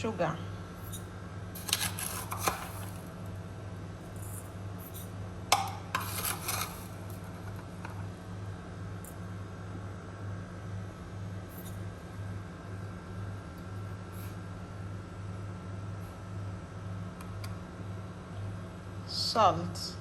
sugar. Salt.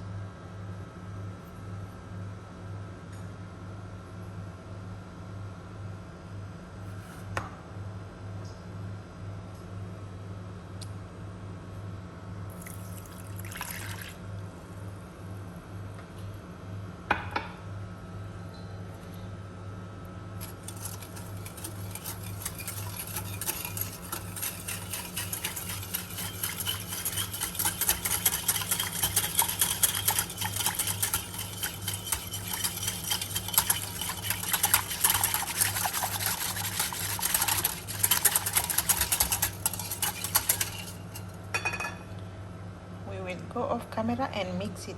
Go off camera and mix it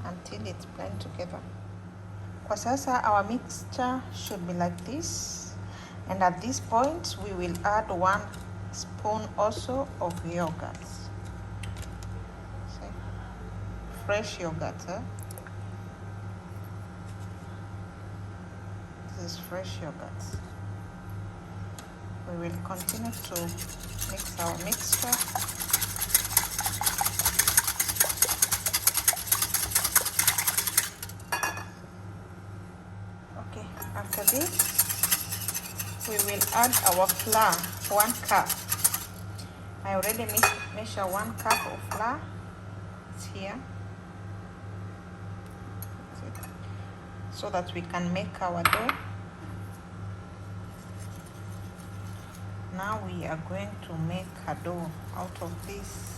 until it's blend together. Kwa sasa our mixture should be like this, and at this point we will add 1 spoon also of yogurt. See? Fresh yogurt. This is fresh yogurt. We will continue to mix our mixture. After this, we will add our flour, 1 cup. I already measure 1 cup of flour. It's here. So that we can make our dough. Now we are going to make a dough out of this.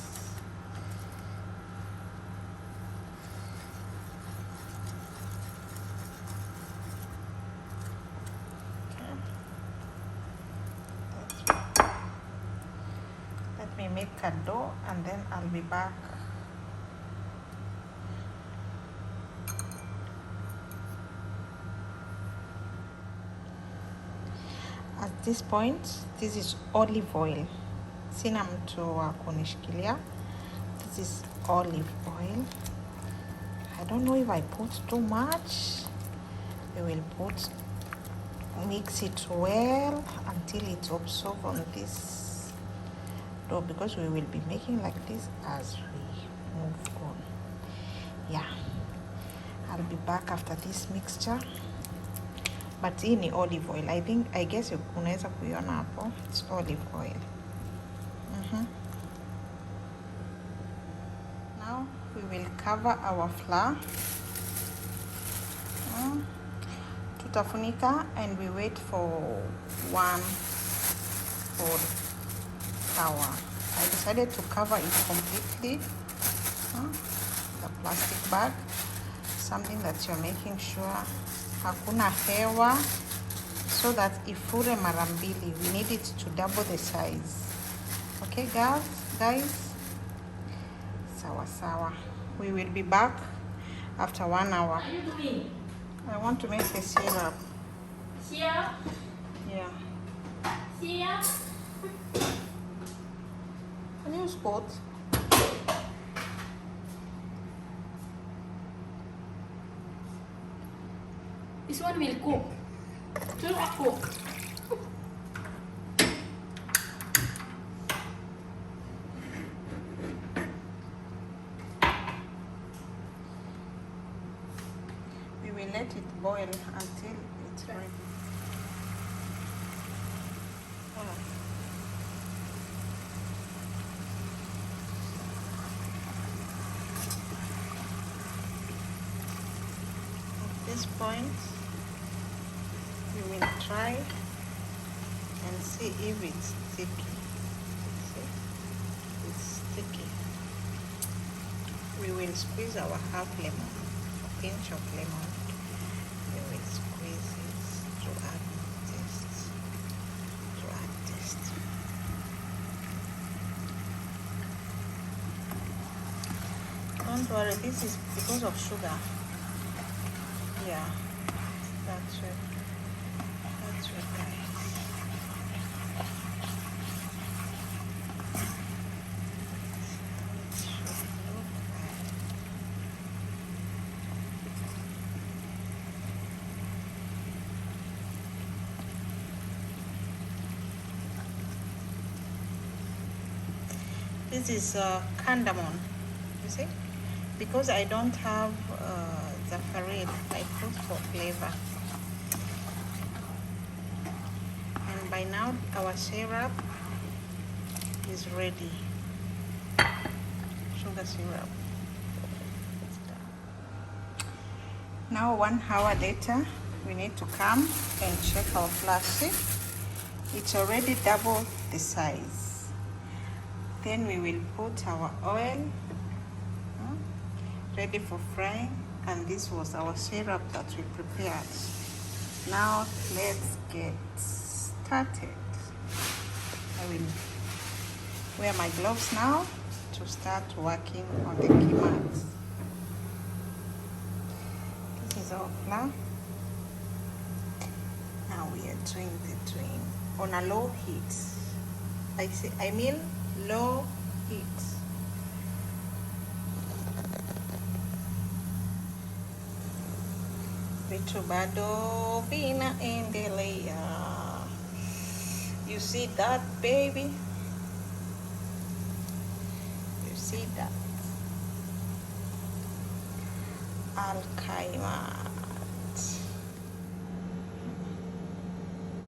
Make a dough and then I'll be back. At this point, this is olive oil. Sina mtu wa kunishikilia. This is olive oil. I don't know if I put too much. We will mix it well until it absorbs on this dough, because we will be making like this as we move on. Yeah, I'll be back after this mixture. But hii ni olive oil. I guess unaweza kuiona hapo. It's olive oil. Now we will cover our flour. Tutafunika and we wait for 1 full hour. I decided to cover it completely. The plastic bag, something that you're making sure hakuna hewa, so that ifure mara mbili. We need it to double the size. Okay, guys. Sawa sawa. We will be back after 1 hour. What are you doing? I want to make a syrup. Syrup? Yeah. Syrup? Can you spot? This one will cook. Should I cook? We will let it boil until it's ready. At this point, we will try and see if it's sticky. See? It's sticky. We will squeeze our half lemon, a pinch of lemon. We will squeeze it to add taste. Don't worry, this is because of sugar. Yeah, that's it. That's it, guys. This is cardamom, you see, because I don't have za'farin, I put for flavor. And by now our syrup is ready. Sugar syrup. Now 1 hour later, we need to come and check our flour. See, it's already double the size. Then we will put our oil ready for frying, and this was our syrup that we prepared. Now let's get started. I will wear my gloves now to start working on the Luqaimat. This is our flour. Now we are doing the doing on a low heat. I mean low heat. Vitu bado vinaendelea. You see that, baby? You see that? Luqaimat.